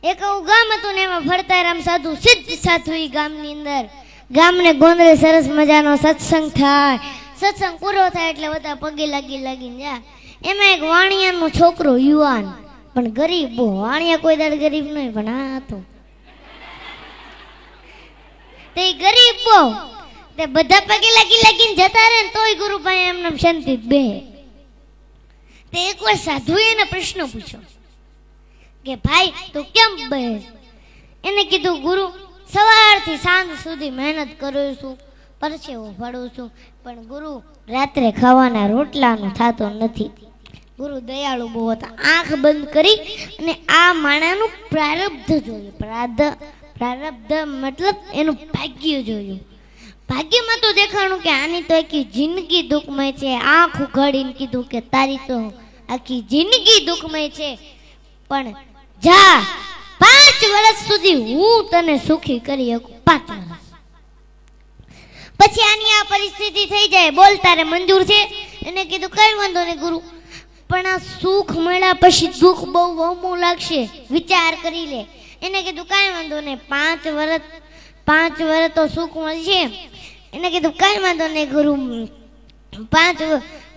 એક આવું ગામ હતું ને એમાં ભરતારામ સાધુ સિદ્ધ સાધુ ઈ ગામની અંદર ગામને ગોંદરે સરસ મજાનો સત્સંગ થાય. સત્સંગ પૂરો થાય એટલે બધા પગે લાગીને જા. એમાં એક વાણિયાનો છોકરો યુવાન પણ ગરીબ, બહુ વાણિયા કોઈ દાડ ગરીબ નહીં પણ આ હતો તે ગરીબ બહુ. તે બધા પગે લાગીને જતા રહે ને તોય ગુરુભાઈ એમને શાંતિ બે. તે એકવાર સાધુએ એને પ્રશ્ન પૂછ્યો કે ભાઈ તું કેમ બે? એને કીધું ગુરુ સવારથી સાંજ સુધી મહેનત કરું છું, પરસેવો ભળું છું, પણ ગુરુ રાત્રે ખાવાના રોટલાનો થતો નથી. ગુરુ દયાળુ બહુ હતા. આંખ બંધ કરી અને આ માણાનું પ્રારબ્ધ જોયું. પ્રારબ્ધ મતલબ એનું ભાગ્ય જોયું. ભાગ્યમાં તો દેખાણું કે આની તો આખી જિંદગી દુઃખમય છે. આંખ ઉઘાડીને કીધું કે તારી તો આખી જિંદગી દુઃખમય છે, પણ જા 5 વર્ષ સુધી હું તને સુખી કરી શકું. 5 વર્ષ પછી આની આ પરિસ્થિતિ થઈ જાય. બોલ તારે મંજૂર છે? એને કીધું કઈ વાંધો નહીં ગુરુ, પણ આ સુખ મળ્યા પછી દુઃખ બહુ વહમું લાગશે, વિચાર કરી લે. એને કીધું કાંઈ વાંધો નહીં, 5 વર્ષ તો સુખ મળશે. એને કીધું કાંઈ વાંધો નહીં ગુરુ,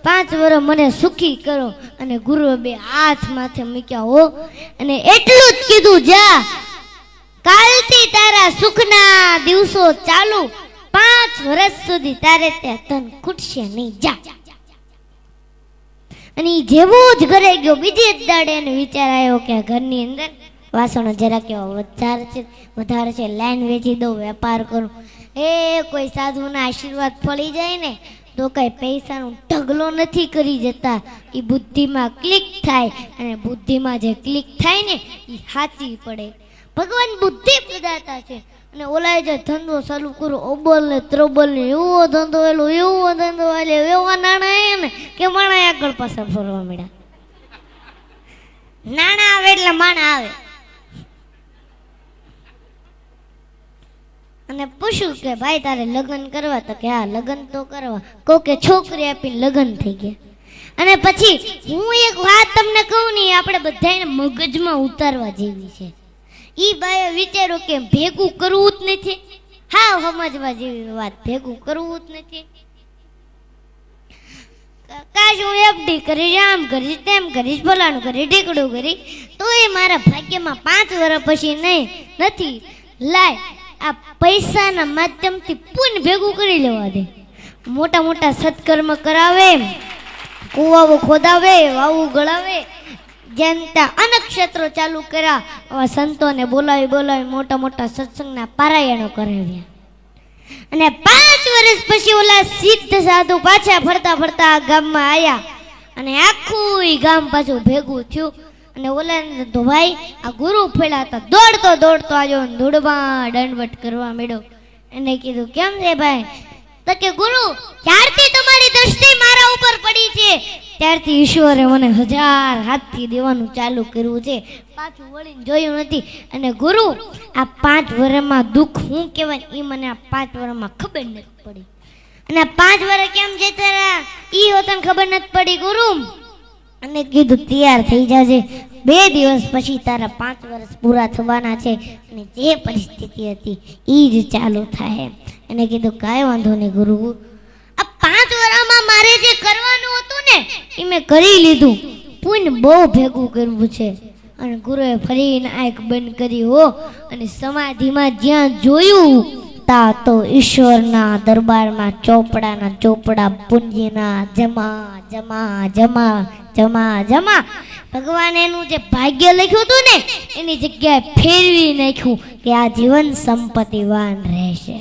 5 વર્ષ મને સુખી કરો. અને ગુરુએ 2 હાથ માથે મૂક્યા હો અને એટલું જ કીધું જા કાલથી તારા સુખના દિવસો ચાલુ, 5 વર્ષ સુધી તારે ત્યાં તન ખૂટશે નહીં, જા. અને જેવો જ ઘરે ગયો બીજે જ દાડે એને વિચાર આવ્યો કે આ ઘરની અંદર વાસણો જરા કેવા વધારે છે, લાઈન વેચી દઉં, વેપાર કરું. કોઈ સાધુના આશીર્વાદ ફળી જાય ને તો કઈ પૈસાનો ઢગલો નથી કરી જતા. એ બુદ્ધિમાં ક્લિક થાય અને બુદ્ધિમાં જે ક્લિક થાય ને એ સાચી પડે. ભગવાન બુદ્ધિ પ્રદાતા છે. અને ઓલાએ જે ધંધો ચાલુ કરો ઓબલ ને ત્રોબલ ને એવો ધંધો એવા નાણાં ને કે માણા આગળ પાછળ ફરવા મળ્યા. નાણાં આવે એટલે માણા આવે. અને પૂછ્યું કે ભાઈ તારે લગ્ન કરવા? તો કે હા લગ્ન તો કરવા. કહું કે છોકરી આપીને લગ્ન થઈ ગયા. અને પછી હું એક વાત તમને કહું ને, આપણે બધાને મગજમાં ઉતારવા જેવી છે. ઈ બાએ વિચાર્યું કે ભેગું કરવું જ નથી. હા સમજવા જેવી વાત, ભેગું કરવું જ નથી. કાશ હું એફડી કરીશ, આમ કરીશ, તેમ કરીશ, ફલાણું કરીશ, ઢીકડું કરીશ, તો એ મારા ભાગ્યમાં 5 વર્ષ પછી નથી. લાય આ પૈસાના માધ્યમથી પુણ્ય ભેગું કરી લેવા દે. મોટા મોટા સત્કર્મ કરાવે, કુવાઓ ખોદાવે, વાવું ગળાવે, જનતા અનક્ષેત્રો ચાલુ કર્યા. આવા સંતોને બોલાવી મોટા મોટા સત્સંગના પારાયણો કરાવ્યા. અને 5 વર્ષ પછી ઓલા સિદ્ધ સાધુ પાછા ફરતા ગામમાં આવ્યા. અને આખું ગામ પાછું ભેગું થયું. અને ઓલા તો ભાઈ આ ગુરુ ફેલા હતા, દોડતો આવ્યો, ધૂળમાં દંડવટ કરવા માંડ્યો. એને કીધું કેમ છે ભાઈ? તો કે ગુરુ જ્યારથી તમારી દ્રષ્ટિ મારા ઉપર પડી છે ત્યારથી ઈશ્વરે મને 1000 હાથથી દેવાનું ચાલુ કર્યું છે, પાછું વળીને જોયું નથી. અને ગુરુ આ 5 વર્ષમાં દુઃખ શું કહેવાય એ મને આ 5 વર્ષમાં ખબર નથી પડી. અને 5 વર્ષ કેમ જતા રહ્યા એ હોતને ખબર નથી પડી ગુરુ. અને કીધું તૈયાર થઈ જાજે, 2 દિવસ પછી તારા 5 વર્ષ પૂરા થવાના છે અને જે પરિસ્થિતિ હતી એ જ ચાલુ થાય. એને કીધું કાંઈ વાંધો નહીં ગુરુ, આ 5 વર્ષમાં મારે જે કરવાનું હતું ને એ મેં કરી લીધું. પુણ્ય બહુ ભેગું કરવું છે. અને ગુરુએ ફરીને આંખ બંધ કરી હો અને સમાધિમાં જ્યાં જોયું તા તો ઈશ્વરના દરબારમાં ચોપડાના ચોપડા પુણ્યના જમા જમા જમા જમા જમા. ભગવાન એનું જે ભાગ્ય લખ્યું હતું ને એની જગ્યાએ ફેરવી નાખ્યું કે આ જીવન સંપત્તિવાન રહેશે.